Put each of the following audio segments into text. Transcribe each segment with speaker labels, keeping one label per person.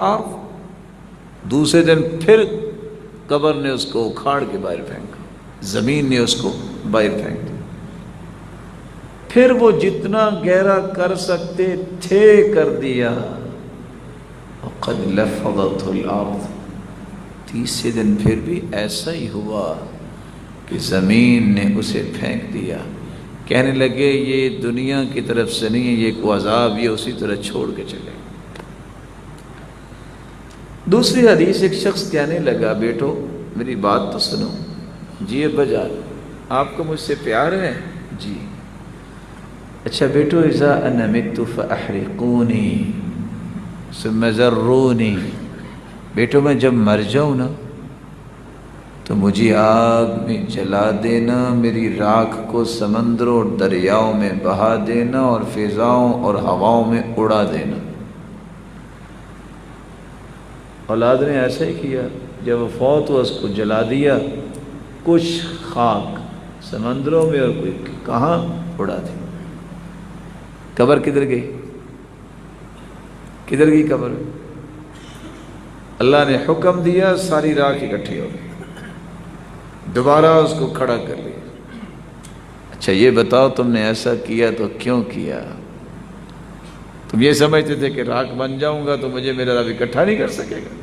Speaker 1: آپ دوسرے دن پھر قبر نے اس کو اکھاڑ کے باہر پھینکا، زمین نے اس کو باہر پھینک دیا۔ پھر وہ جتنا گہرا کر سکتے تھے کر دیا۔ وقد لفظت الارض، تیسرے دن پھر بھی ایسا ہی ہوا کہ زمین نے اسے پھینک دیا۔ کہنے لگے یہ دنیا کی طرف سے نہیں ہے، یہ کوئی عذاب، یہ اسی طرح چھوڑ کے چلے۔ دوسری حدیث، ایک شخص کہنے لگا بیٹو میری بات تو سنو۔ جی ابا جان، آپ کو مجھ سے پیار ہے؟ جی۔ اچھا بیٹو، اذا انا مت فاحرقونی ثم ذرونی، بیٹو میں جب مر جاؤں نا تو مجھے آگ میں جلا دینا، میری راکھ کو سمندروں اور دریاؤں میں بہا دینا اور فضاؤں اور ہواؤں میں اڑا دینا۔ اولاد نے ایسا ہی کیا، جب وہ فوت ہوا اس کو جلا دیا، کچھ خاک سمندروں میں اور کوئی کہاں اڑا دی۔ قبر کدھر گئی؟ کدھر گئی قبر؟ اللہ نے حکم دیا، ساری راکھ اکٹھی ہو گئی، دوبارہ اس کو کھڑا کر لیا۔ اچھا یہ بتاؤ تم نے ایسا کیا تو کیوں کیا؟ تم یہ سمجھتے تھے کہ راکھ بن جاؤں گا تو مجھے میرا رب اکٹھا نہیں کر سکے گا؟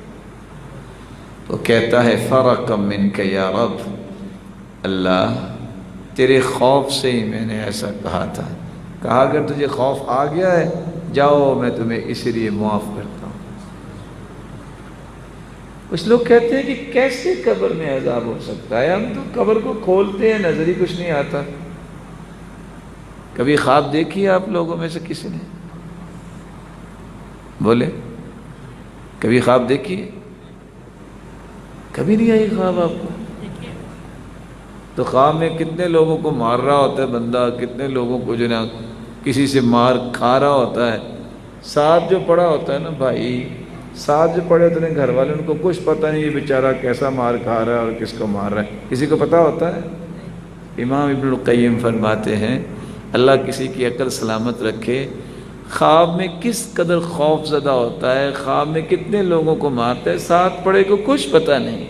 Speaker 1: تو کہتا ہے فرقا منک یا رب، اللہ تیرے خوف سے ہی میں نے ایسا کہا تھا۔ کہا اگر تجھے خوف آ گیا ہے جاؤ میں تمہیں اسی لیے معاف کرتا ہوں۔ کچھ لوگ کہتے ہیں کہ کیسے قبر میں عذاب ہو سکتا ہے؟ ہم تو قبر کو کھولتے ہیں، نظر ہی کچھ نہیں آتا۔ کبھی خواب دیکھی آپ لوگوں میں سے کسی نے؟ بولے کبھی خواب دیکھی؟ کبھی نہیں آئی خواب آپ کو؟ تو خواب میں کتنے لوگوں کو مار رہا ہوتا ہے بندہ، کتنے لوگوں کو جو نا کسی سے مار کھا رہا ہوتا ہے۔ ساتھ جو پڑا ہوتا ہے نا بھائی، ساتھ جو پڑے ہوتے ہیں گھر والے، ان کو کچھ پتہ نہیں یہ بیچارہ کیسا مار کھا رہا ہے اور کس کو مار رہا ہے، کسی کو پتہ ہوتا ہے؟ امام ابن القیم فرماتے ہیں اللہ کسی کی عقل سلامت رکھے، خواب میں کس قدر خوف زدہ ہوتا ہے، خواب میں کتنے لوگوں کو مارتا ہے، ساتھ پڑے کو کچھ پتہ نہیں،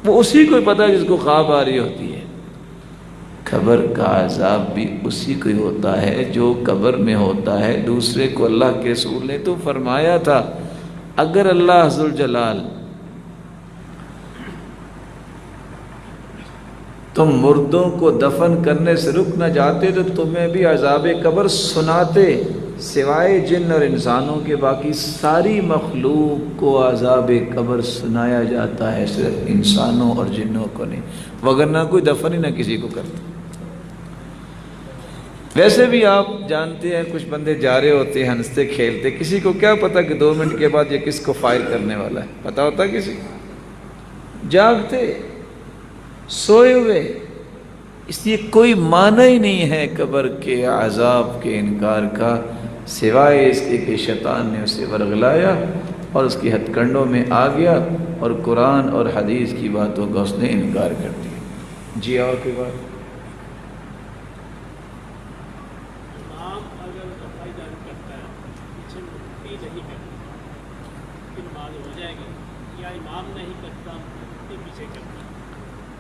Speaker 1: وہ اسی کو پتہ ہے جس کو خواب آ رہی ہوتی ہے۔ قبر کا عذاب بھی اسی کو ہی ہوتا ہے جو قبر میں ہوتا ہے۔ دوسرے کو اللہ کے رسول نے تو فرمایا تھا اگر اللہ ذوالجلال تم مردوں کو دفن کرنے سے رک نہ جاتے تو تمہیں بھی عذاب قبر سناتے، سوائے جن اور انسانوں کے باقی ساری مخلوق کو عذاب قبر سنایا جاتا ہے، صرف انسانوں اور جنوں کو نہیں، وگرنہ کوئی دفن ہی نہ کسی کو کرتا۔ ویسے بھی آپ جانتے ہیں کچھ بندے جا رہے ہوتے ہیں ہنستے کھیلتے، کسی کو کیا پتا کہ 2 منٹ کے بعد یہ کس کو فائر کرنے والا ہے؟ پتا ہوتا ہے کسی کو؟ جاگتے سوئے ہوئے، اس لیے کوئی معنی ہی نہیں ہے قبر کے عذاب کے انکار کا، سوائے اس کے کہ شیطان نے اسے ورغلایا اور اس کی ہتھ کنڈوں میں آ گیا اور قرآن اور حدیث کی باتوں کا اس نے انکار کر دیا۔ جی اور کوئی بات؟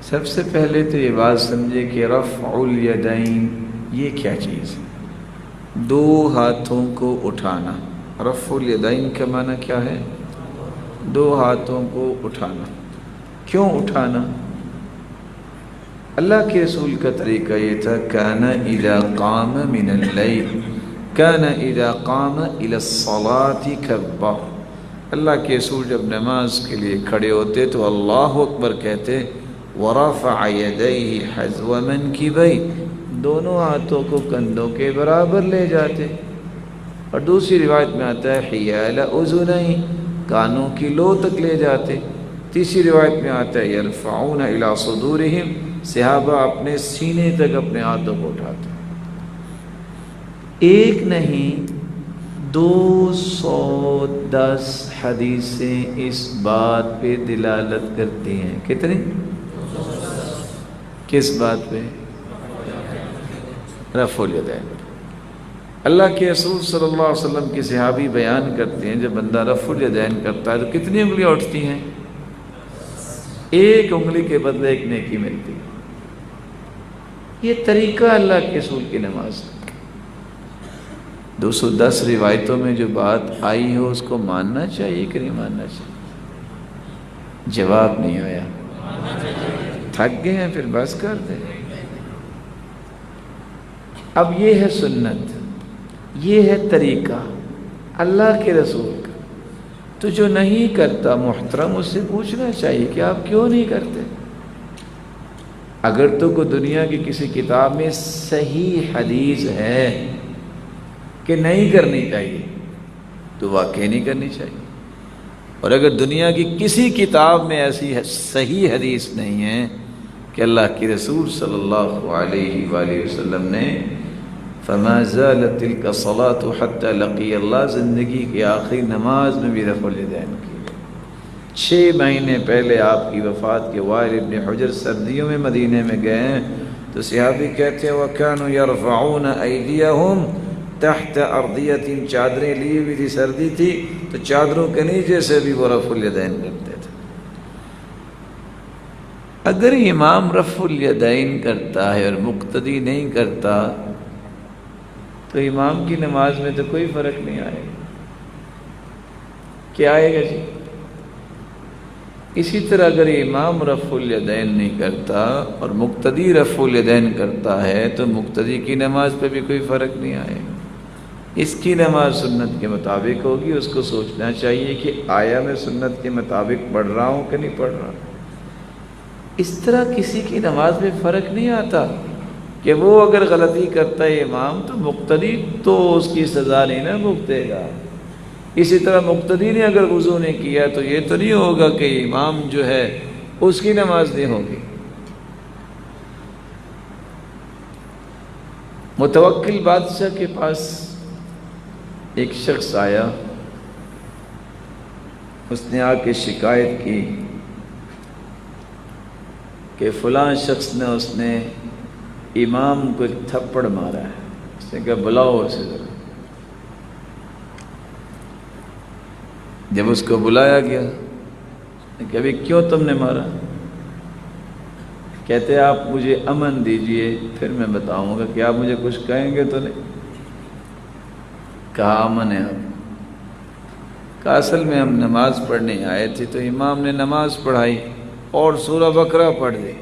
Speaker 1: سب سے پہلے تو یہ بات سمجھے کہ رفع الیدین یہ کیا چیز ہے؟ 2 ہاتھوں کو اٹھانا۔ رفع الیدین کا معنی کیا ہے؟ 2 ہاتھوں کو اٹھانا۔ کیوں اٹھانا؟ اللہ کے رسول کا طریقہ یہ تھا کان اذا قام من اللیل کان اذا قام الی الصلاۃ کبر، اللہ کے رسول جب نماز کے لیے کھڑے ہوتے تو اللہ اکبر کہتے، ورفع یدیہ حذو منکبیہ، دونوں ہاتھوں کو کندھوں کے برابر لے جاتے، اور دوسری روایت میں آتا ہے حیال اذنیہ، کانوں کی لو تک لے جاتے، تیسری روایت میں آتا ہے یرفعون الی صدورہم، صحابہ اپنے سینے تک اپنے ہاتھوں کو اٹھاتے۔ ایک نہیں 210 حدیثیں اس بات پہ دلالت کرتی ہیں۔ کتنی؟ کس بات پہ؟ رفع الیدین۔ اللہ کے رسول صلی اللہ علیہ وسلم کے صحابی بیان کرتے ہیں جب بندہ رفع الیدین کرتا ہے تو کتنی انگلیاں اٹھتی ہیں؟ ایک انگلی کے بدلے ایک نیکی ملتی ہے۔ یہ طریقہ اللہ کے رسول کی نماز ہے۔ 210 روایتوں میں جو بات آئی ہو اس کو ماننا چاہیے کہ نہیں ماننا چاہیے؟ جواب نہیں آیا، تھک گئے ہیں، پھر بس کر دیں۔ اب یہ ہے سنت، یہ ہے طریقہ اللہ کے رسول کا۔ تو جو نہیں کرتا محترم اس سے پوچھنا چاہیے کہ آپ کیوں نہیں کرتے۔ اگر تو کوئی دنیا کی کسی کتاب میں صحیح حدیث ہے کہ نہیں کرنی چاہیے تو واقعی نہیں کرنی چاہیے، اور اگر دنیا کی کسی کتاب میں ایسی صحیح حدیث نہیں ہے کہ اللہ کی رسول صلی اللہ علیہ وآلہ وسلم نے فما زالت تلک الصلاۃ حتی لقی اللہ، زندگی کی آخری نماز میں بھی رفع الیدین کی۔ 6 مہینے پہلے آپ کی وفات کے وائل ابن حجر سردیوں میں مدینے میں گئے ہیں تو صحابی کہتے ہیں وَكَانُوا يَرْفَعُونَ أَيْدِيَهُمْ تحت اردیت، چادریں لی ہوئی تھی، سردی تھی تو چادروں کے نیچے سے بھی وہ رفع الیدین کرتے تھے۔ اگر امام رفع الیدین کرتا ہے اور مقتدی نہیں کرتا تو امام کی نماز میں تو کوئی فرق نہیں آئے گا۔ کیا آئے گا جی؟ اسی طرح اگر امام رفع الیدین نہیں کرتا اور مقتدی رفع الیدین کرتا ہے تو مقتدی کی نماز پہ بھی کوئی فرق نہیں آئے گا۔ اس کی نماز سنت کے مطابق ہوگی، اس کو سوچنا چاہیے کہ آیا میں سنت کے مطابق پڑھ رہا ہوں کہ نہیں پڑھ رہا۔ اس طرح کسی کی نماز میں فرق نہیں آتا کہ وہ اگر غلطی کرتا ہے امام تو مقتدی تو اس کی سزا نہیں نہ بھگتے گا۔ اسی طرح مقتدی نے اگر وضو نہیں کیا تو یہ تو نہیں ہوگا کہ امام جو ہے اس کی نماز نہیں ہوگی۔ متوکل بادشاہ کے پاس ایک شخص آیا، اس نے آ کے شکایت کی کہ فلاں شخص نے امام کو ایک تھپڑ مارا ہے۔ اس نے کہا بلاؤ اسے ذرا۔ جب اس کو بلایا گیا کہ ابھی کیوں تم نے مارا؟ کہتے آپ مجھے امن دیجئے پھر میں بتاؤں گا کہ آپ مجھے کچھ کہیں گے تو نہیں۔ کہا امن ہے اب۔ کہا اصل میں ہم نماز پڑھنے آئے تھے تو امام نے نماز پڑھائی اور سورہ بقرہ پڑھ دی،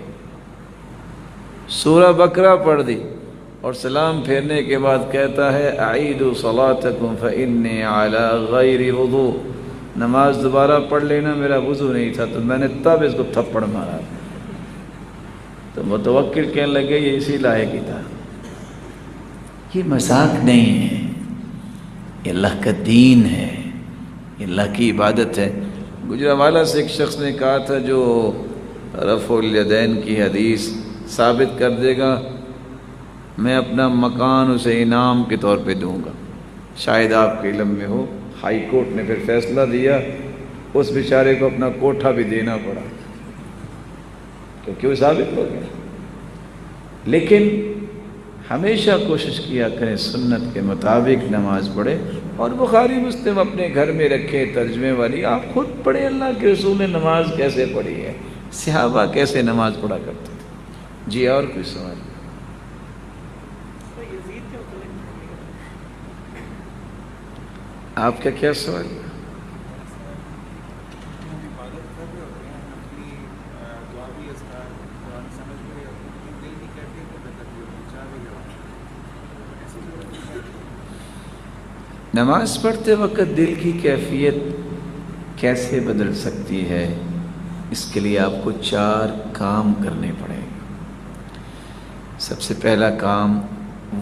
Speaker 1: سورہ بقرہ پڑھ دی اور سلام پھیرنے کے بعد کہتا ہے اعیدوا صلاتکم فانی علی غیر وضو، نماز دوبارہ پڑھ لینا، میرا وضو نہیں تھا تو میں نے تب اس کو تھپڑ مارا۔ تو متوکل کہنے لگے یہ اسی لائق ہی تھا۔ یہ مذاق نہیں ہے، یہ اللہ کا دین ہے، یہ اللہ کی عبادت ہے۔ گجرانوالہ سے ایک شخص نے کہا تھا جو رفع الیدین کی حدیث ثابت کر دے گا میں اپنا مکان اسے انعام کے طور پہ دوں گا۔ شاید آپ کے علم میں ہو ہائی کورٹ نے پھر فیصلہ دیا، اس بیچارے کو اپنا کوٹھا بھی دینا پڑا کیونکہ وہ ثابت ہو گیا۔ لیکن ہمیشہ کوشش کیا کریں سنت کے مطابق نماز پڑھے، اور بخاری مسلم اپنے گھر میں رکھے ترجمے والی، آپ خود پڑھیں اللہ کے رسول نے نماز کیسے پڑھی ہے، صحابہ کیسے نماز پڑھا کرتے تھے۔ جی اور کوئی سوال؟ آپ کا کیا سوال ہے؟ نماز پڑھتے وقت دل کی کیفیت کیسے بدل سکتی ہے؟ اس کے لیے آپ کو 4 کام کرنے پڑیں گے۔ سب سے پہلا کام،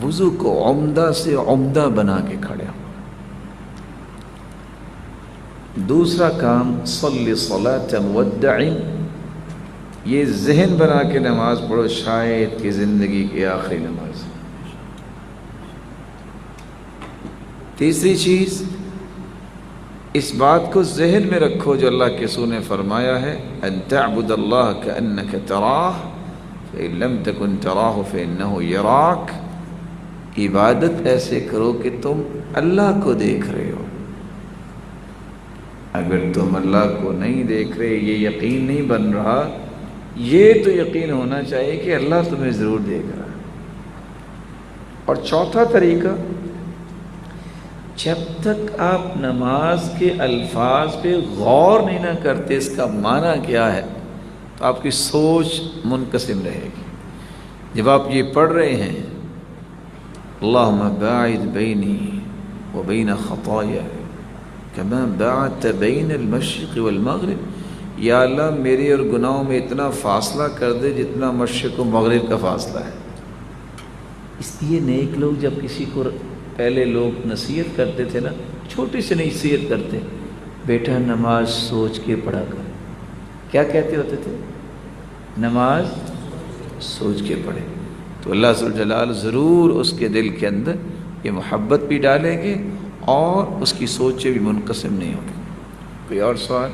Speaker 1: وضو کو عمدہ سے عمدہ بنا کے کھڑے ہو۔ دوسرا کام، صلی صلاۃ مودع، یہ ذہن بنا کے نماز پڑھو شاید کہ زندگی کی آخری نماز۔ تیسری چیز، اس بات کو ذہن میں رکھو جو اللہ کے رسول نے فرمایا ہے ان تعبد اللہ کأنک تراہ فإن لم تکن تراہ فإنہ یراک، عبادت ایسے کرو کہ تم اللہ کو دیکھ رہے ہو. اگر تم اللہ کو نہیں دیکھ رہے، یہ یقین نہیں بن رہا، یہ تو یقین ہونا چاہیے کہ اللہ تمہیں ضرور دیکھ رہا ہے. اور چوتھا طریقہ، جب تک آپ نماز کے الفاظ پہ غور نہیں نہ کرتے اس کا معنی کیا ہے، تو آپ کی سوچ منقسم رہے گی. جب آپ یہ پڑھ رہے ہیں اللہم باعد بینی و بین خطایا کما باعدت بین المشرق والمغرب، یا اللہ میرے اور گناہوں میں اتنا فاصلہ کر دے جتنا مشرق و مغرب کا فاصلہ ہے. اس لیے نیک لوگ جب کسی کو، پہلے لوگ نصیحت کرتے تھے نا، چھوٹی سی نصیحت کرتے، بیٹا نماز سوچ کے پڑھا کر. کیا کہتے ہوتے تھے؟ نماز سوچ کے پڑھے. تو اللہ ذو الجلال ضرور اس کے دل کے اندر یہ محبت بھی ڈالیں گے اور اس کی سوچیں بھی منقسم نہیں ہوگی. کوئی اور سوال؟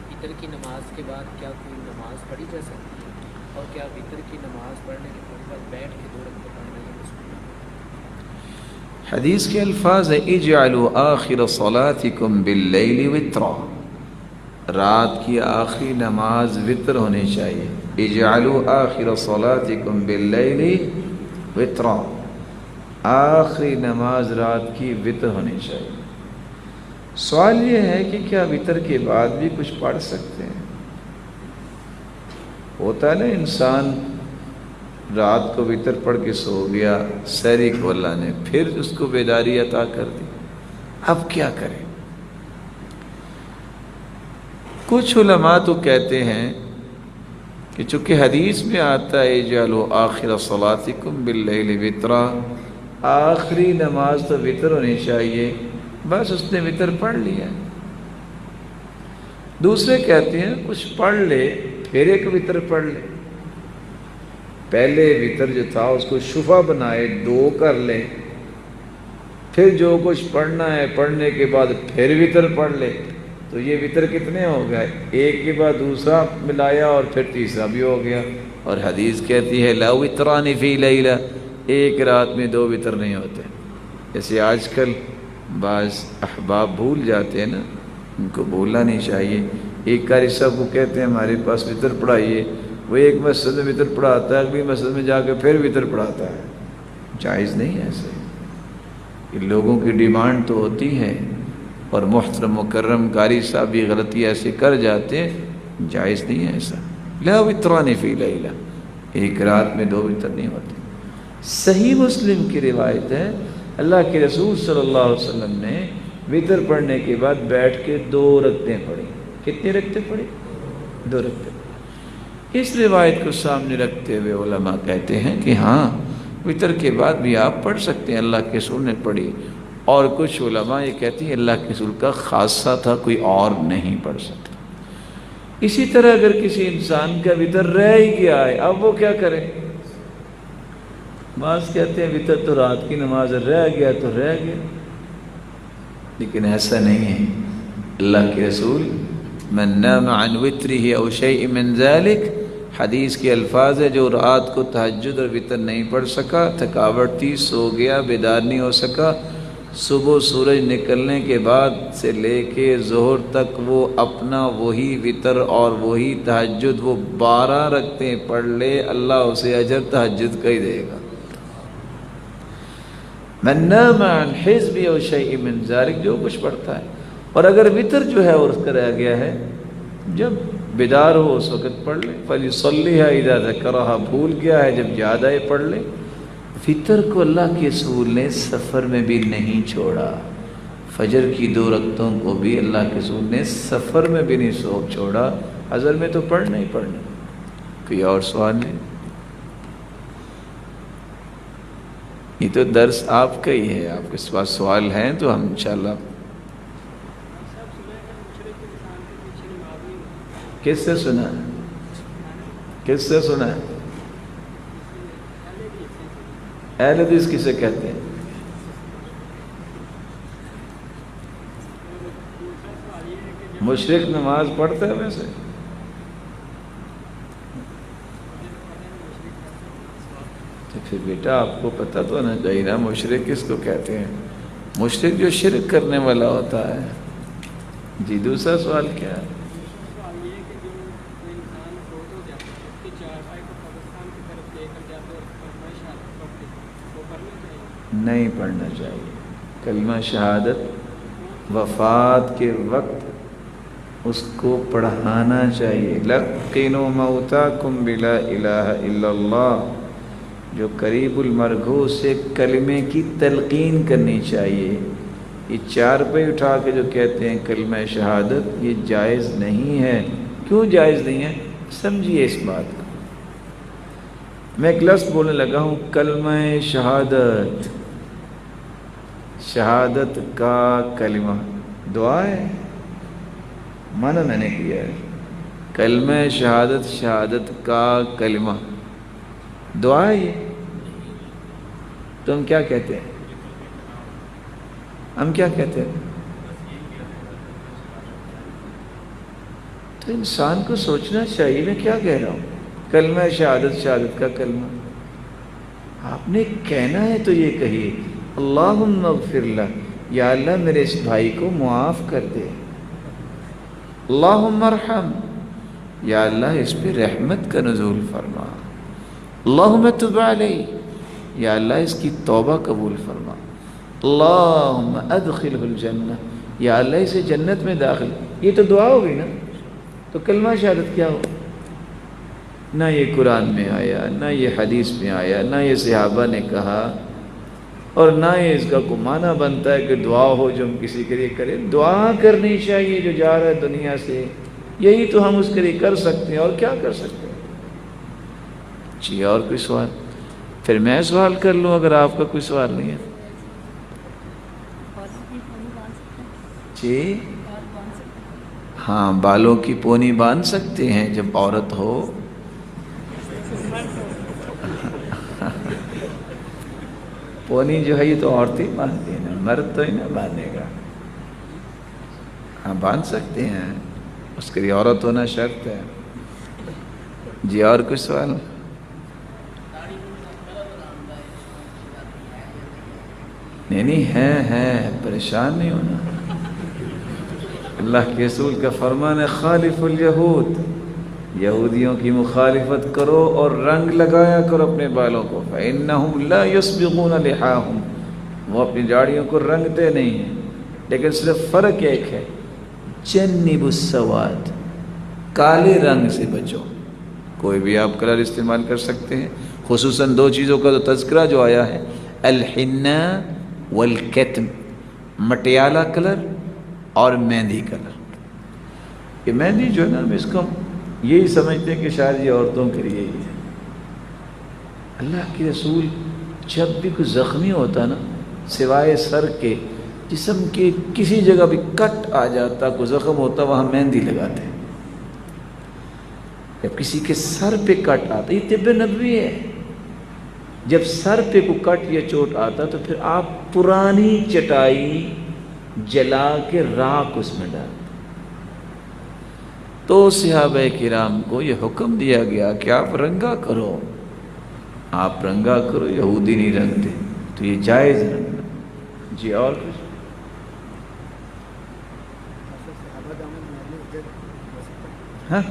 Speaker 2: وتر کی نماز کے بعد کیا کوئی نماز پڑھی جا سکتی ہے؟ اور کیا وتر کی نماز پڑھنے کے بعد بیٹھ کے 2 رکعتیں پڑھنا یہ مسئلہ؟
Speaker 1: حدیث کے الفاظ ہیں اجعلوا آخر صلاتکم باللیل وترا، رات کی آخری نماز وتر ہونی چاہیے. اجعلوا آخر صلاتکم باللیل وترا، آخری نماز رات کی وتر ہونی چاہیے. سوال یہ ہے کہ کیا وتر کے بعد بھی کچھ پڑھ سکتے ہیں؟ ہوتا ہے نا انسان رات کو وتر پڑھ کے سو گیا، سحری کو اللہ نے پھر اس کو بیداری عطا کر دی، اب کیا کریں؟ کچھ علماء تو کہتے ہیں کہ چونکہ حدیث میں آتا ہے اجعلوا آخر صلاتکم باللیل وترا، آخری نماز تو وتر ہونی چاہیے، بس اس نے وتر پڑھ لیا. دوسرے کہتے ہیں کچھ پڑھ لے پھر ایک وتر پڑھ لے، پہلے وتر جو تھا اس کو شفا بنائے 2 کر لے، پھر جو کچھ پڑھنا ہے پڑھنے کے بعد پھر وتر پڑھ لے. تو یہ وتر کتنے ہو گئے؟ ایک کے بعد دوسرا ملایا اور پھر تیسرا بھی ہو گیا. اور حدیث کہتی ہے لا وتران فی لیلہ، ایک رات میں 2 وتر نہیں ہوتے. جیسے آج کل بعض احباب بھول جاتے ہیں نا، ان کو بھولنا نہیں چاہیے. ایک قاری صاحب کو کہتے ہیں ہمارے پاس وتر پڑھائیے، وہ ایک مسجد میں وتر پڑھاتا ہے، اگلی مسجد میں جا کے پھر وتر پڑھاتا ہے. جائز نہیں ہے ایسے. یہ لوگوں کی ڈیمانڈ تو ہوتی ہے، اور محترم مکرم قاری صاحب بھی غلطی ایسے کر جاتے ہیں، جائز نہیں ہے ایسا. لا وتران فی لیلہ، ایک رات میں 2 وتر نہیں ہوتے. صحیح مسلم کی روایت ہے اللہ کے رسول صلی اللہ علیہ وسلم نے وتر پڑھنے کے بعد بیٹھ کے 2 رکعتیں پڑھی. کتنی رکعتیں پڑھی؟ 2 رکعتیں. اس روایت کو سامنے رکھتے ہوئے علماء کہتے ہیں کہ ہاں وتر کے بعد بھی آپ پڑھ سکتے ہیں، اللہ کے رسول نے پڑھی. اور کچھ علماء یہ کہتے ہیں اللہ کے رسول کا خاصہ تھا، کوئی اور نہیں پڑھ سکتا. اسی طرح اگر کسی انسان کا وتر رہ ہی گیا ہے، اب وہ کیا کرے؟ بعض کہتے ہیں وتر تو رات کی نماز رہ گیا تو رہ گیا، لیکن ایسا نہیں ہے. اللہ کے رسول من نام عن وتره او شیء من ذلك، حدیث کے الفاظ ہے جو رات کو تہجد اور وتر نہیں پڑھ سکا، تھکاوٹ تھی، سو گیا، بیدار نہیں ہو سکا، صبح سورج نکلنے کے بعد سے لے کے ظہر تک وہ اپنا وہی وتر اور وہی تہجد وہ 12 رکعتیں پڑھ لے، اللہ اسے اجر تہجد کا ہی دے گا. من نام عن حزب او شیء من ذلك، جو کچھ پڑھتا ہے. اور اگر وتر جو ہے اور اس کا رہ گیا ہے، جب بیدار ہو اس وقت پڑھ لے. فَلْيُصَلِّهَا إِذَا ذَكَرَهَا، بھول گیا ہے جب یاد آئے پڑھ لے. وتر کو اللہ کے رسول نے سفر میں بھی نہیں چھوڑا، فجر کی 2 رکعتوں کو بھی اللہ کے رسول نے سفر میں بھی نہیں چھوڑا، حضر میں تو پڑھنا ہی پڑھنا. کوئی اور سوال نہیں؟ یہ تو درس آپ کا ہی ہے، آپ کے پاس سوال ہیں تو ہم انشاءاللہ. کس سے سنا ہے؟ کس سے سنا ہے؟ اہل حدیث کسے کہتے ہیں؟ مشرک نماز پڑھتا ہے ویسے؟ پھر بیٹا آپ کو پتہ تو ہونا چاہیے نا مشرک کس کو کہتے ہیں؟ مشرک جو شرک کرنے والا ہوتا ہے۔ جی دوسرا سوال کیا ہے؟
Speaker 3: سوال یہ ہے کہ جو کوئی انسان فوت ہو جاتا ہے اس کی چارپائی کو قبرستان کی طرف لے کر جاتے اور کلمہ شہادت پڑھتے ہیں، وہ پڑھنا چاہیے؟
Speaker 1: نہیں پڑھنا چاہیے۔ کلمہ شہادت وفات کے وقت اس کو پڑھانا چاہیے۔ لقنوا موتاکم بلا الہ الا اللہ، جو قریب المرغو سے کلمے کی تلقین کرنی چاہیے۔ یہ چارپائی اٹھا کے جو کہتے ہیں کلمہ شہادت، یہ جائز نہیں ہے۔ کیوں جائز نہیں ہے؟ سمجھیے اس بات کو۔ میں ایک لفظ بولنے لگا ہوں، کلمہ شہادت، شہادت کا کلمہ دعا ہے، مانا میں نے کیا ہے۔ کلمہ شہادت، شہادت کا کلمہ دعا ہے۔ یہ تو ہم کیا کہتے ہیں؟ ہم کیا کہتے ہیں؟ تو انسان کو سوچنا چاہیے میں کیا کہہ رہا ہوں۔ کلمہ شہادت، شہادت کا کلمہ آپ نے کہنا ہے تو یہ کہیے، اللہم اغفر لہ، یا اللہ میرے اس بھائی کو معاف کر دے۔ اللہم ارحم، یا اللہ اس پہ رحمت کا نزول فرما۔ اللہم تب علیہ، یا اللہ اس کی توبہ قبول فرما۔ اللہم ادخلہ الجنہ، یا اللہ اسے جنت میں داخل۔ یہ تو دعا ہوگی نا، تو کلمہ شہادت کیا ہو؟ نہ یہ قرآن میں آیا، نہ یہ حدیث میں آیا، نہ یہ صحابہ نے کہا، اور نہ یہ اس کا کوئی معنی بنتا ہے کہ دعا ہو جو ہم کسی کے لیے کریں۔ دعا کرنی چاہیے جو جا رہا ہے دنیا سے، یہی تو ہم اس کے لیے کر سکتے ہیں، اور کیا کر سکتے ہیں؟ جی اور کوئی سوال؟ پھر میں سوال کر لوں اگر آپ کا کوئی سوال نہیں ہے۔ جی ہاں، بالوں کی پونی باندھ سکتے ہیں جب عورت ہو۔ پونی جو ہے یہ تو عورت ہی باندھتی ہے نا، مرد تو ہی نہ باندھے گا۔ ہاں باندھ سکتے ہیں، اس کے لیے عورت ہونا شرط ہے۔ جی اور کوئی سوال؟ نہیں ہے، پریشان نہیں ہونا۔ اللہ کے رسول کا فرمان ہے، خالف الیہود، یہودیوں کی مخالفت کرو اور رنگ لگایا کرو اپنے بالوں کو۔ فإنہم لا یسبغون لحاہم، وہ اپنی داڑھیوں کو رنگتے نہیں ہیں، لیکن صرف فرق ایک ہے، جنبوا السواد، کالے رنگ سے بچو۔ کوئی بھی آپ کلر استعمال کر سکتے ہیں، خصوصاً دو چیزوں کا تو تذکرہ جو آیا ہے، الحنہ والکتم، مٹیالہ کلر اور مہندی کلر۔ یہ مہندی جو ہے نا، ہم اس کو یہی سمجھتے ہیں کہ شاید یہ عورتوں کے لیے ہی ہے۔ اللہ کے رسول جب بھی کوئی زخمی ہوتا نا، سوائے سر کے، جسم کے کسی جگہ بھی کٹ آ جاتا، کوئی زخم ہوتا، وہاں مہندی لگاتے ہیں۔ جب کسی کے سر پہ کٹ آتا، یہ طب نبوی ہے، جب سر پہ کوئی کٹ یا چوٹ آتا تو پھر آپ پرانی چٹائی جلا کے راکھ اس میں ڈالتے۔ تو صحابہ کرام کو یہ حکم دیا گیا کہ آپ رنگا کرو، آپ رنگا کرو، یہودی نہیں رنگتے، تو یہ جائز رنگنا۔ جی اور کچھ؟ ہاں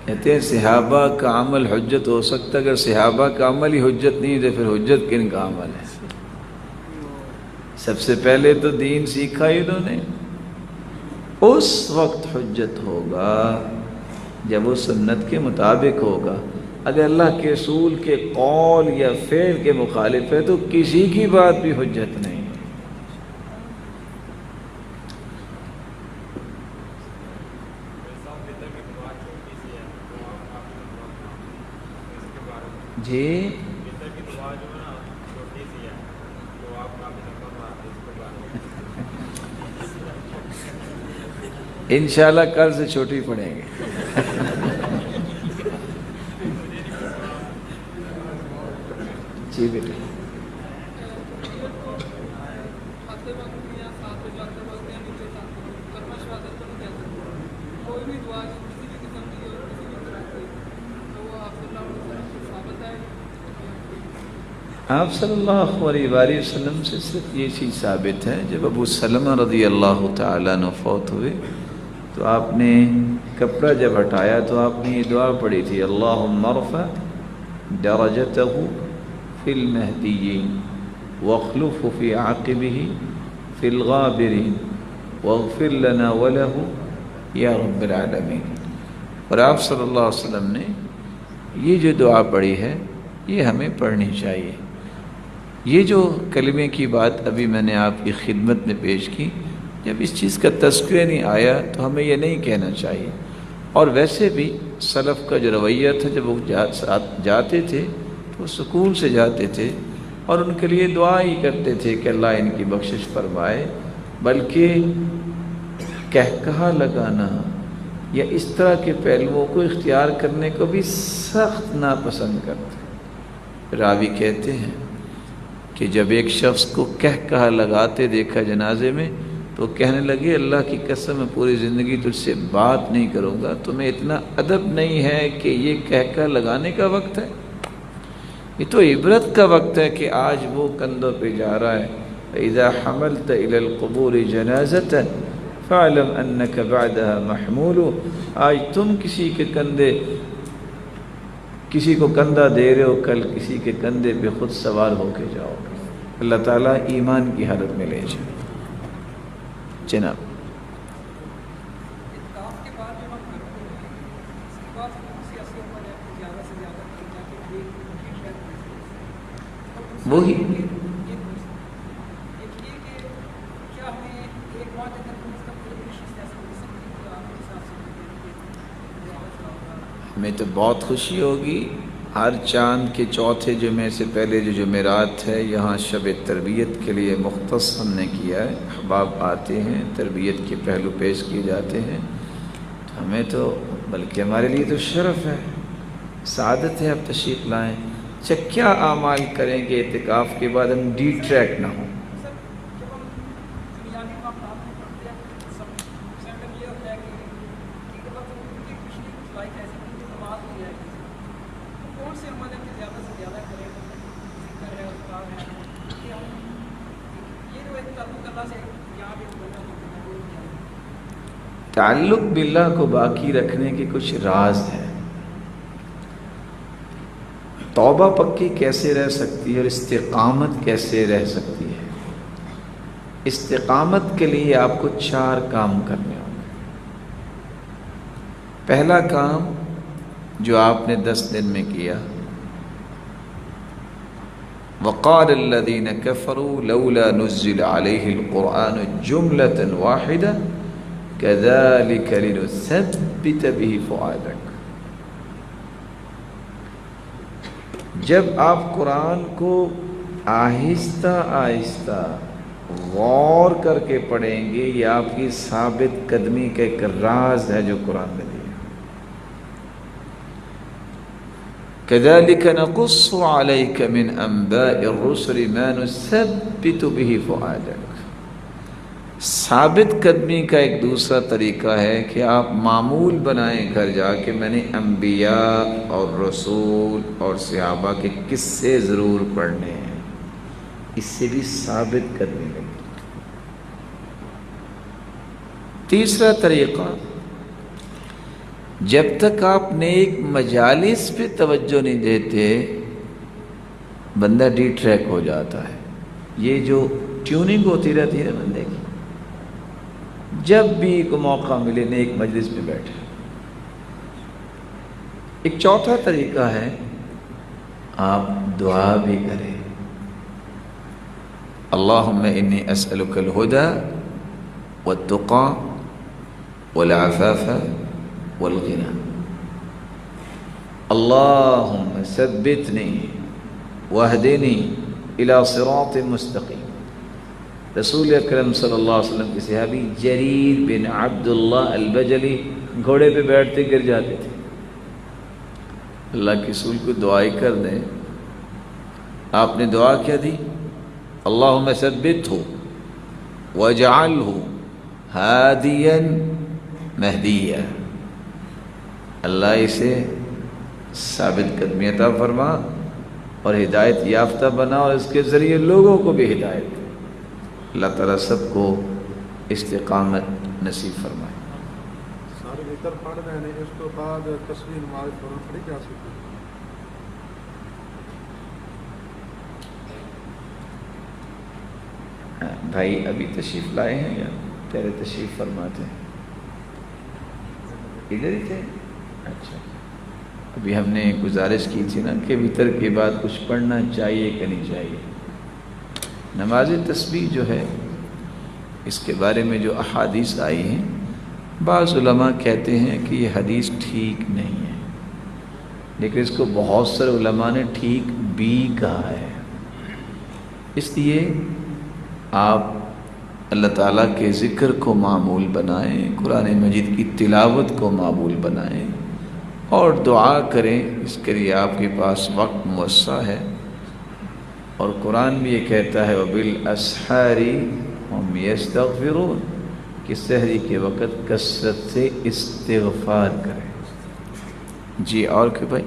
Speaker 1: کہتے ہیں صحابہ کا عمل حجت ہو سکتا ہے، اگر صحابہ کا عمل ہی حجت نہیں تو پھر حجت کن کا عمل ہے؟ سب سے پہلے تو دین سیکھا انہوں نے، اس وقت حجت ہوگا جب وہ سنت کے مطابق ہوگا۔ اگر اللہ کے رسول کے قول یا فعل کے مخالف ہے تو کسی کی بات بھی حجت نہیں۔ جی انشاءاللہ کل سے چھوٹی پڑیں گے۔ جی بیٹے
Speaker 3: کوئی بھی دعا کسی بھی قسم کی اور کسی بھی طرح کی، تو وہ آپ سے
Speaker 1: آپ صلی اللہ علیہ وآلہ وسلم سے صرف یہ چیز ثابت ہے، جب ابو سلمہ رضی اللہ تعالیٰ عنہ فوت ہوئے تو آپ نے کپڑا جب ہٹایا تو آپ نے یہ دعا پڑھی تھی، اللہم ارفع درجتہ فی المہدیین واخلف فی عاقبہ فی الغابرین واغفر لنا ولہ یا رب العالمین۔ اور آپ صلی اللہ علیہ وسلم نے یہ جو دعا پڑھی ہے یہ ہمیں پڑھنی چاہیے۔ یہ جو کلمے کی بات ابھی میں نے آپ کی خدمت میں پیش کی، جب اس چیز کا تذکرہ نہیں آیا تو ہمیں یہ نہیں کہنا چاہیے۔ اور ویسے بھی سلف کا جو رویہ تھا، جب وہ جاتے تھے تو سکون سے جاتے تھے اور ان کے لیے دعا ہی کرتے تھے کہ اللہ ان کی بخشش فرمائے، بلکہ کہکہا لگانا یا اس طرح کے پہلوؤں کو اختیار کرنے کو بھی سخت ناپسند کرتے۔ راوی کہتے ہیں کہ جب ایک شخص کو کہکہا لگاتے دیکھا جنازے میں تو کہنے لگے، اللہ کی قسم میں پوری زندگی تجھ سے بات نہیں کروں گا، تمہیں اتنا ادب نہیں ہے کہ یہ کہکہا لگانے کا وقت ہے؟ یہ تو عبرت کا وقت ہے کہ آج وہ کندھوں پہ جا رہا ہے۔ فَإِذَا حَمَلْتَ إِلَى الْقُبُورِ جَنَازَةً فَاعْلَمْ أَنَّكَ بَعْدَهَا مَحْمُولُ۔ آج تم کسی کو کندھا دے رہے ہو، کل کسی کے کندھے پہ خود سوار ہو کے جاؤ گے۔ اللہ تعالیٰ ایمان کی حالت میں لے جائے۔ جناب
Speaker 3: اعتکاف کے بعد جب ہم کرتے ہیں اس کے بعد سیاسی عمل ہے کہ زیادہ سے زیادہ جا کے
Speaker 1: وہی
Speaker 3: ایک یہ کہ کیا ہمیں ایک بات اگر کم از کم ایسا ہو سکتی ہے کہ آپ کے حساب سے
Speaker 1: ہمیں تو بہت خوشی ہوگی۔ ہر چاند کے چوتھے جمعے سے پہلے جو جمعرات ہے، یہاں شب تربیت کے لیے مختص ہم نے کیا ہے۔ احباب آتے ہیں، تربیت کے پہلو پیش کیے جاتے ہیں، تو ہمیں تو بلکہ ہمارے لیے تو شرف ہے، سعادت ہے، آپ تشریف لائیں۔ اچھا کیا اعمال کریں کہ اعتکاف کے بعد ہم ڈی ٹریک نہ ہوں؟
Speaker 3: سر جب ہم دنیاوی معاملات میں پڑھتے ہیں سب سیکنڈ یہ ہوتا ہے کہ وقت ان کی پچھلی کچھ لائف ایسی کہ نماز ہو جائے گی، تو کون سے عمل ہے کہ زیادہ سے زیادہ کریں، ذکر ہے، اذکار ہے، کہ ہم یہ جو ایک تعلق اللہ سے یہاں بھی بنا ہوتا ہے۔
Speaker 1: تعلق باللہ کو باقی رکھنے کے کچھ راز ہیں۔ توبہ پکی کیسے رہ سکتی ہے اور استقامت کیسے رہ سکتی ہے؟ استقامت کے لیے آپ کو 4 کام کرنے ہوں گے۔ پہلا کام جو آپ نے 10 دن میں کیا، وَقَالَ الَّذِينَ كَفَرُوا لَوْلَا نُزِّلَ عَلَيْهِ الْقُرْآنُ جُمْلَةً وَاحِدَةً كَذَلِكَ لِنُثَبِّتَ بِهِ فُؤَادَكَ۔ جب آپ قرآن کو آہستہ آہستہ غور کر کے پڑھیں گے، یہ آپ کی ثابت قدمی کا ایک راز ہے جو قرآن نے دیا۔ كَذَلِكَ نَقُصُّ عَلَيْكَ مِنْ أَنْبَاءِ الرُّسُلِ مَا نُثَبِّتُ بِهِ فُؤَادَكَ۔ ثابت قدمی کا ایک دوسرا طریقہ ہے کہ آپ معمول بنائیں گھر جا کے میں نے انبیاء اور رسول اور صحابہ کے قصے ضرور پڑھنے ہیں، اس سے بھی ثابت قدمی لگے۔ تیسرا طریقہ، جب تک آپ نیک مجالس پہ توجہ نہیں دیتے بندہ ڈی ٹریک ہو جاتا ہے۔ یہ جو ٹیوننگ ہوتی رہتی ہے بندے کی، جب بھی کو موقع ملے نیک مجلس میں بیٹھے۔ ایک چوتھا طریقہ ہے، آپ دعا بھی کریں، اللہم انی اسألک الہدی والتقی والعفاف والغنی، اللہم ثبتنی واہدنی الی صراط مستقیم۔ رسول اکرم صلی اللہ علیہ وسلم کے صحابی جریر بن عبداللہ البجلی گھوڑے پہ بیٹھتے گر جاتے تھے۔ اللہ کے رسول کو دعائی کر دیں، آپ نے دعا کیا دی، اللہم ثبتہ واجعلہ ہادیا مہدیا، اللہ اسے ثابت قدمی عطا فرما اور ہدایت یافتہ بنا، اور اس کے ذریعے لوگوں کو بھی ہدایت دے۔ اللہ تعالیٰ سب کو استقامت نصیب فرمائے۔
Speaker 4: سارے وطر پڑھ رہے ہیں، اس تو بعد تصویر نماز پڑھی جا سکتی ہے؟
Speaker 1: بھائی ابھی تشریف لائے ہیں یا پہلے تشریف فرماتے ہیں؟ ادھر ہی تھے؟ اچھا، ابھی ہم نے گزارش کی تھی نا کہ وطر کے بعد کچھ پڑھنا چاہیے کہ نہیں چاہیے۔ نماز تسبیح جو ہے اس کے بارے میں جو احادیث آئی ہیں، بعض علماء کہتے ہیں کہ یہ حدیث ٹھیک نہیں ہے، لیکن اس کو بہت سارے علماء نے ٹھیک بھی کہا ہے۔ اس لیے آپ اللہ تعالیٰ کے ذکر کو معمول بنائیں، قرآن مجید کی تلاوت کو معمول بنائیں اور دعا کریں۔ اس کے لیے آپ کے پاس وقت موسع ہے، اور قرآن بھی یہ کہتا ہے وَبِالْأَسْحَارِ هُمْ يَسْتَغْفِرُونَ کہ سحری کے وقت کثرت سے استغفار کریں۔ جی اور کہ بھائی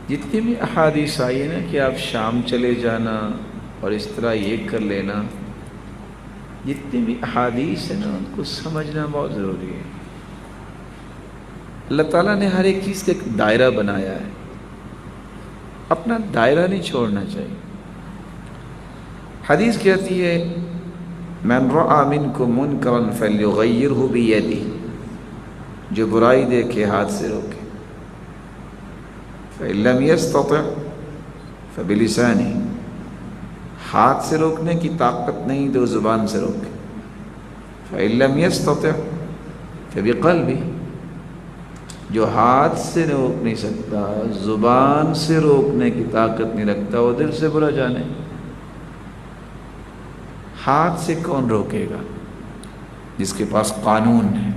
Speaker 1: جتنی بھی احادیث آئی ہے نا کہ آپ شام چلے جانا اور اس طرح یہ کر لینا، جتنی بھی احادیث ہیں نا ان کو سمجھنا بہت ضروری ہے۔ اللہ تعالیٰ نے ہر ایک چیز کا ایک دائرہ بنایا ہے، اپنا دائرہ نہیں چھوڑنا چاہیے۔ حدیث کہتی ہے من رأى منکم منکرا فلیغیرہ بیدہ، جو برائی دیکھے ہاتھ سے روکے، فإن لم يستطع فبلسانه، ہاتھ سے روکنے کی طاقت نہیں تو زبان سے روکے، فإن لم يستطع فبقلبه، جو ہاتھ سے روک نہیں سکتا، زبان سے روکنے کی طاقت نہیں رکھتا، وہ دل سے برا جانے۔ ہاتھ سے کون روکے گا؟ جس کے پاس قانون ہے،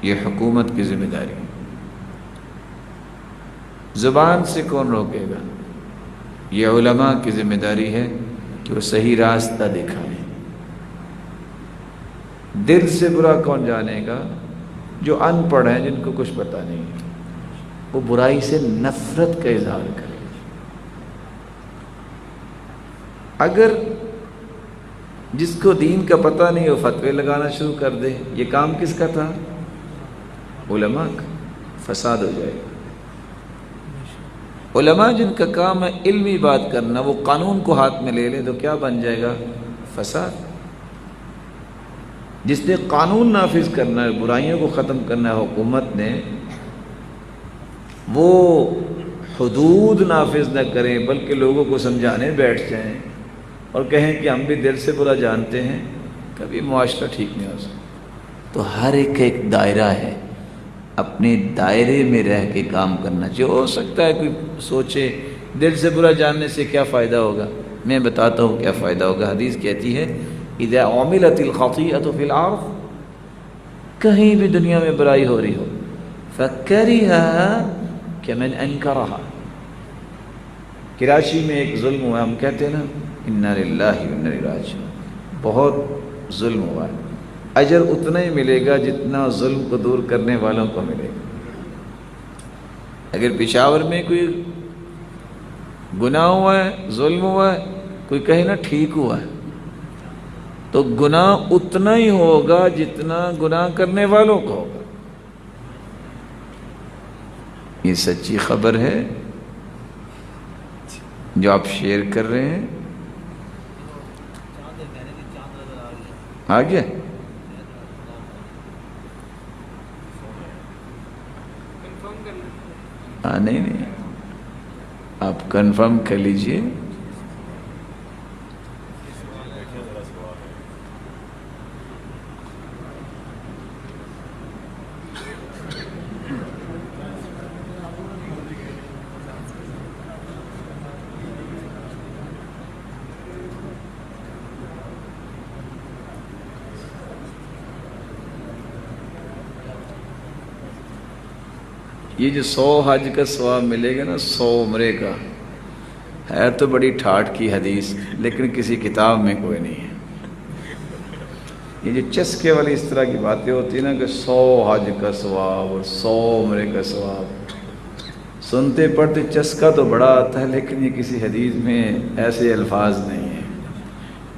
Speaker 1: یہ حکومت کی ذمہ داری ہے۔ زبان سے کون روکے گا؟ یہ علماء کی ذمہ داری ہے کہ وہ صحیح راستہ دکھائیں۔ دل سے برا کون جانے گا؟ جو ان پڑھ ہیں، جن کو کچھ پتہ نہیں ہے، وہ برائی سے نفرت کا اظہار کرے۔ اگر جس کو دین کا پتہ نہیں وہ فتوے لگانا شروع کر دے، یہ کام کس کا تھا؟ علماء کا۔ فساد ہو جائے گا۔ علماء جن کا کام ہے علمی بات کرنا، وہ قانون کو ہاتھ میں لے لے تو کیا بن جائے گا؟ فساد۔ جس نے قانون نافذ کرنا ہے، برائیوں کو ختم کرنا ہے حکومت نے، وہ حدود نافذ نہ کریں بلکہ لوگوں کو سمجھانے بیٹھ جائیں اور کہیں کہ ہم بھی دل سے برا جانتے ہیں، کبھی معاشرہ ٹھیک نہیں ہو سکتا۔ تو ہر ایک کا ایک دائرہ ہے، اپنے دائرے میں رہ کے کام کرنا چاہیے۔ ہو سکتا ہے کوئی سوچے دل سے برا جاننے سے کیا فائدہ ہوگا، میں بتاتا ہوں کیا فائدہ ہوگا۔ حدیث کہتی ہے اذا عملت الخطیئۃ فی الارض، کہیں بھی دنیا میں برائی ہو رہی ہو، فکرہها کمن انکرہا، کراچی میں ایک ظلم ہوا، ہم کہتے ہیں نا انا للہ و انا الیہ راجعون، بہت ظلم ہوا ہے، اجر اتنا ہی ملے گا جتنا ظلم کو دور کرنے والوں کو ملے گا۔ اگر پشاور میں کوئی گناہ ہوا ہے، ظلم ہوا ہے، کوئی کہیں نا ٹھیک ہوا ہے، تو گناہ اتنا ہی ہوگا جتنا گناہ کرنے والوں کو ہوگا۔ یہ سچی خبر ہے جو آپ شیئر کر رہے ہیں۔ آ گیا؟ ہاں نہیں، آپ کنفرم کر لیجئے۔ یہ جو 100 حج کا ثواب ملے گا نا 100 عمرے کا، ہے تو بڑی ٹھاٹ کی حدیث لیکن کسی کتاب میں کوئی نہیں ہے۔ یہ جو چسکے والی اس طرح کی باتیں ہوتی ہیں نا کہ 100 حج کا ثواب اور 100 عمرے کا ثواب، سنتے پڑھتے چسکا تو بڑا آتا ہے لیکن یہ کسی حدیث میں ایسے الفاظ نہیں ہیں۔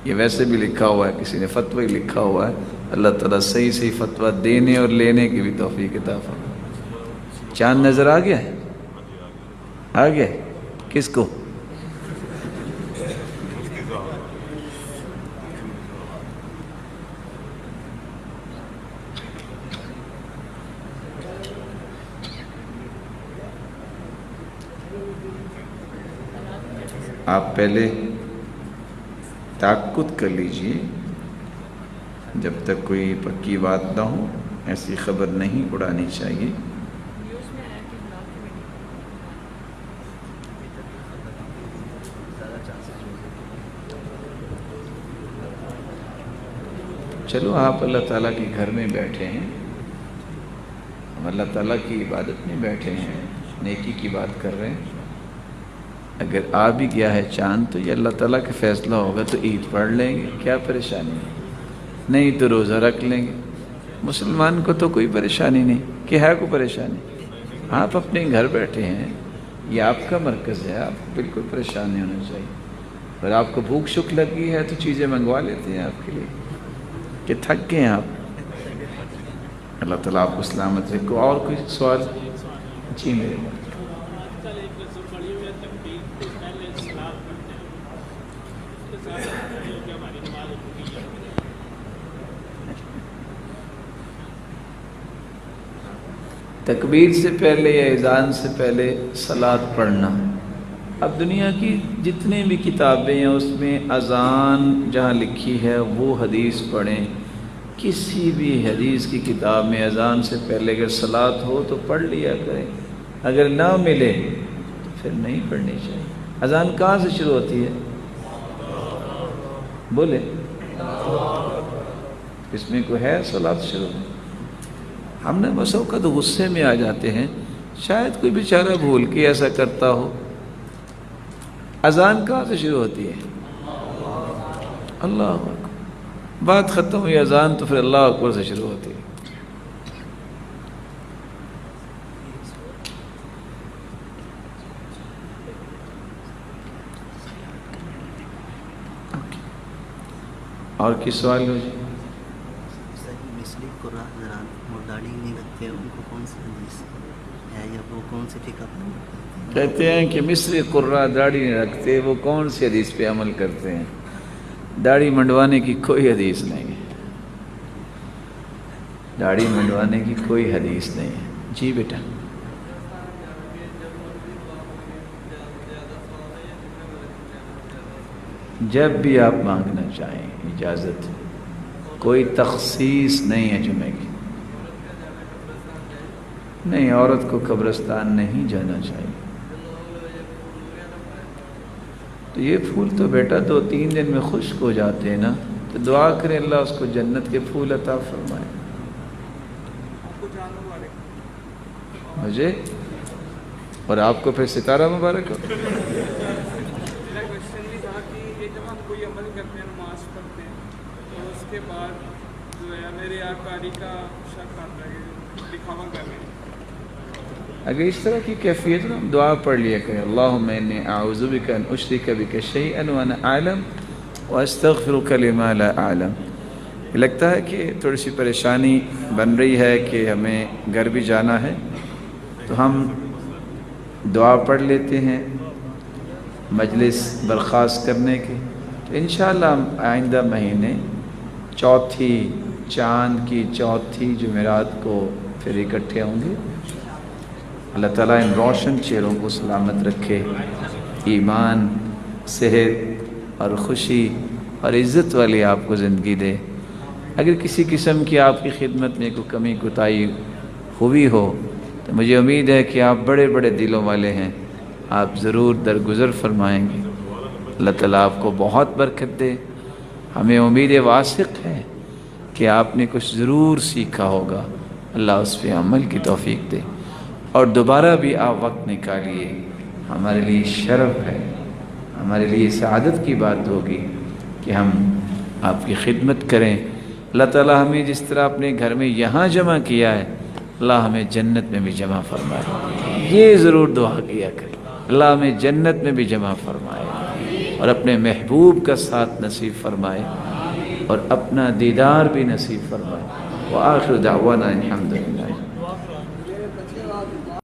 Speaker 1: یہ ویسے بھی لکھا ہوا ہے، کسی نے فتوی لکھا ہوا ہے۔ اللہ تعالیٰ صحیح صحیح فتویٰ دینے اور لینے کی بھی توفیق عطا فرمائے۔ چاند نظر آ گیا ہے؟ آ گیا ہے؟ کس کو؟ آپ پہلے تاکد کر لیجئے، جب تک کوئی پکی بات نہ ہو ایسی خبر نہیں اڑانی چاہیے۔ چلو آپ اللہ تعالیٰ کے گھر میں بیٹھے ہیں، ہم اللہ تعالیٰ کی عبادت میں بیٹھے ہیں، نیکی کی بات کر رہے ہیں۔ اگر آ بھی گیا ہے چاند تو یہ اللہ تعالیٰ کا فیصلہ ہوگا تو عید پڑھ لیں گے، کیا پریشانی ہے؟ نہیں تو روزہ رکھ لیں گے، مسلمان کو تو کوئی پریشانی نہیں کہ ہے کوئی پریشانی۔ آپ اپنے گھر بیٹھے ہیں، یہ آپ کا مرکز ہے، آپ کو بالکل پریشان نہیں ہونا چاہیے۔ اور آپ کو بھوک شک لگی ہے تو چیزیں منگوا لیتے ہیں آپ کے لیے کہ تھک گئے ہیں آپ۔ اللہ تعالیٰ آپ کو سلامت رکھو۔ اور کوئی سوال؟ جی میرے بھائی۔ تکبیر سے پہلے یا اذان سے پہلے صلاۃ پڑھنا، اب دنیا کی جتنے بھی کتابیں ہیں اس میں اذان جہاں لکھی ہے وہ حدیث پڑھیں۔ کسی بھی حدیث کی کتاب میں اذان سے پہلے اگر صلاۃ ہو تو پڑھ لیا کریں، اگر نہ ملے تو پھر نہیں پڑھنی چاہیے۔ اذان کہاں سے شروع ہوتی ہے؟ بولے، اس میں کوئی ہے صلاۃ شروع؟ ہم نے بس اوقات غصے میں آ جاتے ہیں، شاید کوئی بیچارہ بھول کے ایسا کرتا ہو۔ اذان کہاں سے شروع ہوتی ہے؟ اللہ اکبر، بات ختم ہوئی اذان تو پھر اللہ اکبر سے شروع ہوتی ہے۔ اور کس سوال ہو جی؟
Speaker 5: داڑھی نہیں رکھتے ان کو کون سی حدیث ہے یا وہ کون سی فقہ پر
Speaker 1: کہتے ہیں کہ مصری قرہ داڑھی نہیں رکھتے، وہ کون سی حدیث پہ عمل کرتے ہیں؟ داڑھی منڈوانے کی کوئی حدیث نہیں ہے، داڑھی منڈوانے کی کوئی حدیث نہیں ہے۔ جی بیٹا، جب بھی آپ مانگنا چاہیں اجازت، کوئی تخصیص نہیں ہے جمعے کی۔ نہیں، عورت کو قبرستان نہیں جانا چاہیے۔ تو یہ پھول تو بیٹا 2-3 دن میں خشک ہو جاتے ہیں نا، تو دعا کریں اللہ اس کو جنت کے پھول عطا فرمائے۔ مجھے اور آپ کو پھر ستارہ مبارک ہو۔
Speaker 3: میرا کوشچن بھی تھا کہ جب ہم کوئی عمل کرتے ہیں، نماز پڑھتے ہیں، تو اس کے بعد جو ہے میرے آکاری کا شک آتا ہے کہ دکھاوا کر رہے ہیں۔
Speaker 1: اگر اس طرح کی کیفیت نا، دعا پڑھ لیا کریں، اللہم انی اعوذ بک ان اشرک بک شیئا وانا اعلم واستغفرک لما لا اعلم۔ لگتا ہے کہ تھوڑی سی پریشانی بن رہی ہے کہ ہمیں گھر بھی جانا ہے، تو ہم دعا پڑھ لیتے ہیں مجلس برخاست کرنے کے، تو انشاءاللہ ہم آئندہ مہینے چوتھی چاند کی چوتھی جمعرات کو پھر اکٹھے ہوں گے۔ اللہ تعالیٰ ان روشن چہروں کو سلامت رکھے، ایمان، صحت اور خوشی اور عزت والی آپ کو زندگی دے۔ اگر کسی قسم کی آپ کی خدمت میں کوئی کمی کوتاہی ہوئی ہو تو مجھے امید ہے کہ آپ بڑے بڑے دلوں والے ہیں، آپ ضرور درگزر فرمائیں گے۔ اللہ تعالیٰ آپ کو بہت برکت دے۔ ہمیں امید واثق ہے کہ آپ نے کچھ ضرور سیکھا ہوگا، اللہ اس پہ عمل کی توفیق دے۔ اور دوبارہ بھی آپ وقت نکالیے. ہمارے لیے شرف ہے، ہمارے لیے سعادت کی بات ہوگی کہ ہم آپ کی خدمت کریں. اللہ تعالیٰ ہمیں جس طرح اپنے گھر میں یہاں جمع کیا ہے، اللہ ہمیں جنت میں بھی جمع فرمائے. یہ ضرور دعا کیا کریں، اللہ ہمیں جنت میں بھی جمع فرمائے اور اپنے محبوب کا ساتھ نصیب فرمائے اور اپنا دیدار بھی نصیب فرمائے. وآخر دعوانا الحمدللہ.